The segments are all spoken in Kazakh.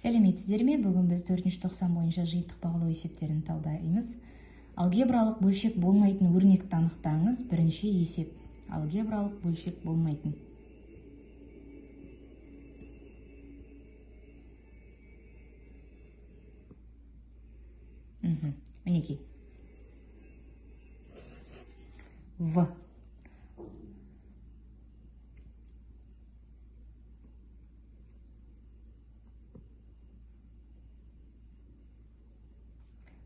Сәлеметсіздер ме? Бүгін біз 490 бойынша жиынтық бағалау есептерін талдаймыз. Алгебралық бөлшек болмайтын өрнекті анықтаңыз. Бірінші есеп. Алгебралық бөлшек болмайтын. Мінекей. В.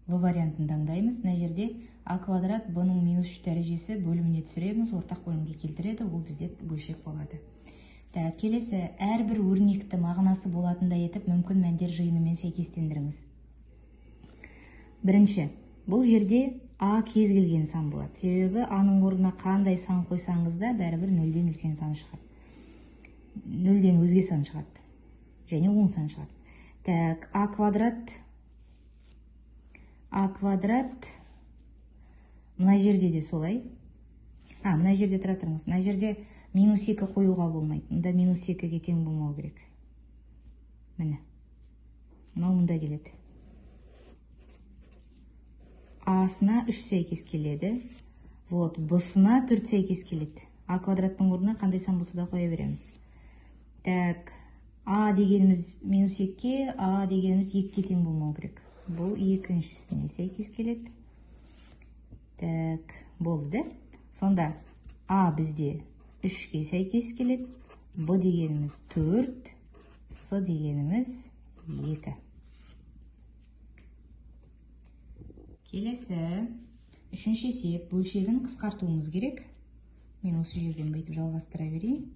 В вариантын таңдаймыз. Мына жерде а квадрат b-ның -3 дәрежесі бөліміне түсіреміз, ортақ бөлімге келтіреді, ол бізде бөлшек болады. Келесі, әрбір өрнекті мағынасы болатындай етіп мүмкін мәндер жиынымен сәйкестендіріңіз. Бірінші, бұл жерде а кез келген сан болады. Себебі аның орнына қандай сан қойсаңыз да бәрібір 0-ден үлкен сан шығады. 0-ден өзге сан шығады. Және оң сан шығады. А квадрат мына жерде де солай. Мына жерде тұра тұрыңыз. Мына жерде -2 қоюға болмайды. Мұнда -2-ге тең болмау керек. Міне. Мынау мұнда келеді. А-сына 3 сәйкес келеді. Б-сына 4 сәйкес келеді. А квадраттың орнына қандай сан болса да қоя береміз. А дегеніміз -2-ке, А дегеніміз 2-ке тең болмау керек. Бұл екіншісіне сәйкес келеді. Болды. Сонда А бізде 3-ке сәйкес келеді. Б дегеніміз 4, С дегеніміз 2. Келесі, үшінші есеп, бөлшегін қысқартуымыз керек. Мен осы жерден бүйтіп жалғастыра берейін.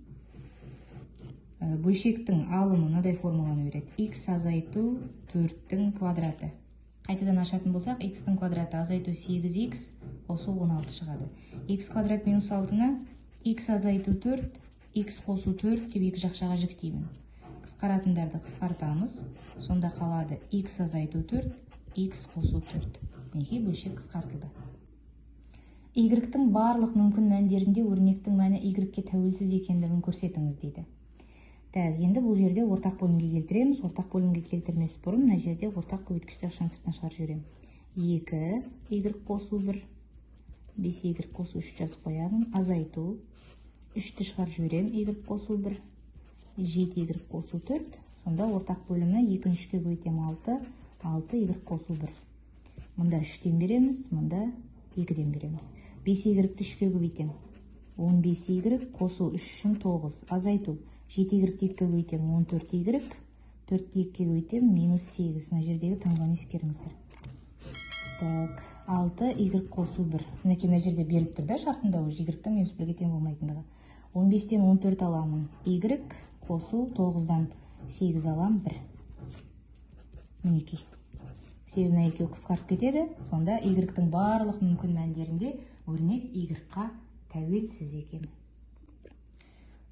Бөлшектің алымы мынадай формуланы береді. Х азайту 4-тің квадраты. Қайтадан ашатын болсақ, х-тің квадраты азайту 8х, қосу 16 шығады. Х квадрат -6-ны х азайту 4, х қосу 4 деп екі жақшаға жіктеймін. Қысқаратындарды қысқартамыз. Сонда қалады х азайту 4, х қосу 4. Неге бөлшек қысқартылды? Y-тің барлық мүмкін мәндерінде өрнектің мәні Y-ке тәуелсіз екендігін көрсетіңіз дейді. Енді бұл жерде ортақ бөлімге келтіреміз. Ортақ бөлімге келтірмес бұрын, мына жерде ортақ көбейткішті ақшаны сыртына шығарып жіберемін. 2 Y қосу 1, 5 Y қосу 3 жазып қоямын. Азайту 3-ті шығарып жіберемін. Y қосу 1, 7 Y қосу 4. Сонда ортақ бөлімі 2-ні 3-ке көбейтемін 6, 6 Y қосу 1. Мұнда 3-тен береміз, мұнда 2-ден береміз. 5 Y-ті 3-ке көбейтемін. 15 Y қосу 3-шім 9. Азайту 7 Y-ті 2-ке көбейтемін. 14 Y, 4-ті 2-ке көбейтемін. -8. Мына жердегі таңбаны ескеріңіздер. 6 Y қосу 1. Мына жерде беріліп тұр да шартында Y-тің -1-ге тең болмайтындығы. 15-тен 14 аламын. Y қосу 9-дан 8 алам 1. Мінекей. Себебі мына екеуі қысқарып кетеді. Сонда Y-тің барлық мүмкін мәндерінде өрнек Y-қа тәуелсіз екен.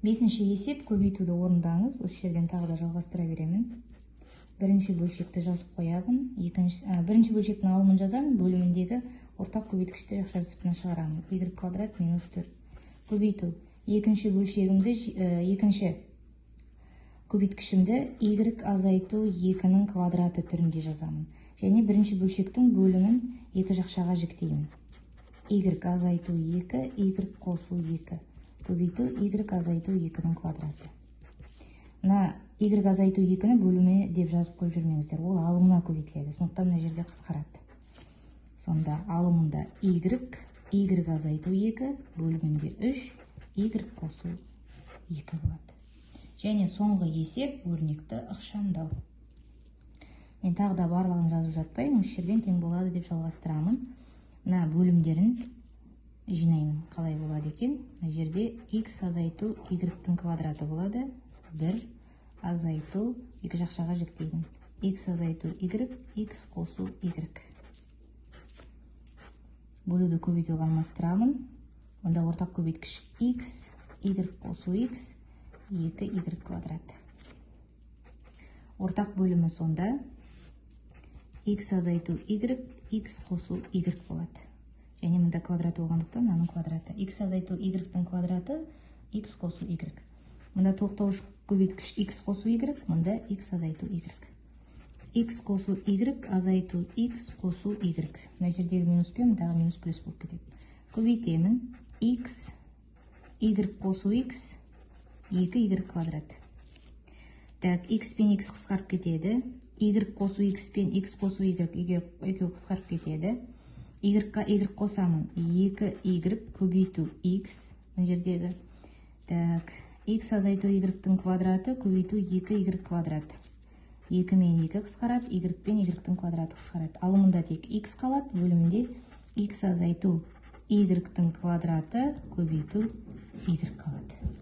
Бесінші есеп, көбейтуді орындаңыз. Осы жерден тағы да жалғастыра беремін. Бірінші бөлшекті жазып қоямын. Бірінші бөлшектің алымын жазамын. Бөліміндегі ортақ көбейткішті жақша сыртына шығарамын. Y квадрат -4. Көбейту. Екінші көбейткішімді Y азайту 2-нің квадраты түрінде жазамын. Және бірінші бөлшектің бөлімін екі жақшаға жіктеймін. Y азайту 2, Y қосу 2. Көбейту Y азайту 2-нің квадраты. Мына Y азайту 2-ні бөлімі деп жазып қойып жүрмеңіздер. Ол алымына көбейтіледі. Сондықтан мына жерде қысқарады. Сонда алымында Y азайту 2, бөлімінде 3, Y қосу 2 болады. Және соңғы есеп өрнекті ықшамдау. Мен тағы да барлығын жазып жатпаймын. Осы жерден тең болады деп жалғастырамын. Мына бөлімдерін жинаймын. Қалай болады екен? Мына жерде Х азайту Y-тің квадраты болады. 1 азайту 2 жақшаға жіктеймін. Х азайту Y, Х қосу Y. Бөлуді көбейтуге алмастырамын. Онда ортақ көбейткіш Х, Y қосу Х, 2 Y квадрат. Ортақ бөлімі сонда Х азайту Y, Х қосу Y болады. Және мұнда квадрат болғандықтан мынаның квадраты. Х азайту Y-тің квадраты, Х қосу Y. Мұнда тоқтауыш көбейткіш Х қосу Y, мұнда Х азайту Y. x қосу y азайту x қосу y. Мына жердегі минуспен мындағы минус плюс болып кетеді. Көбейтемін. x, y қосу x, 2y квадрат. Так, x пен x қысқарып кетеді. Y қосу x пен x қосу y екеуі қысқарып кетеді. Y-ға y қосамын. 2y көбейту x. Мына жердегі. Так, x азайту y-тің квадраты көбейту 2y квадрат. 2 мен 2 қысқарады, y пен y-тің квадраты қысқарады. Алымында тек x қалады, бөлімінде x азайту y-тің квадраты көбейту y қалады.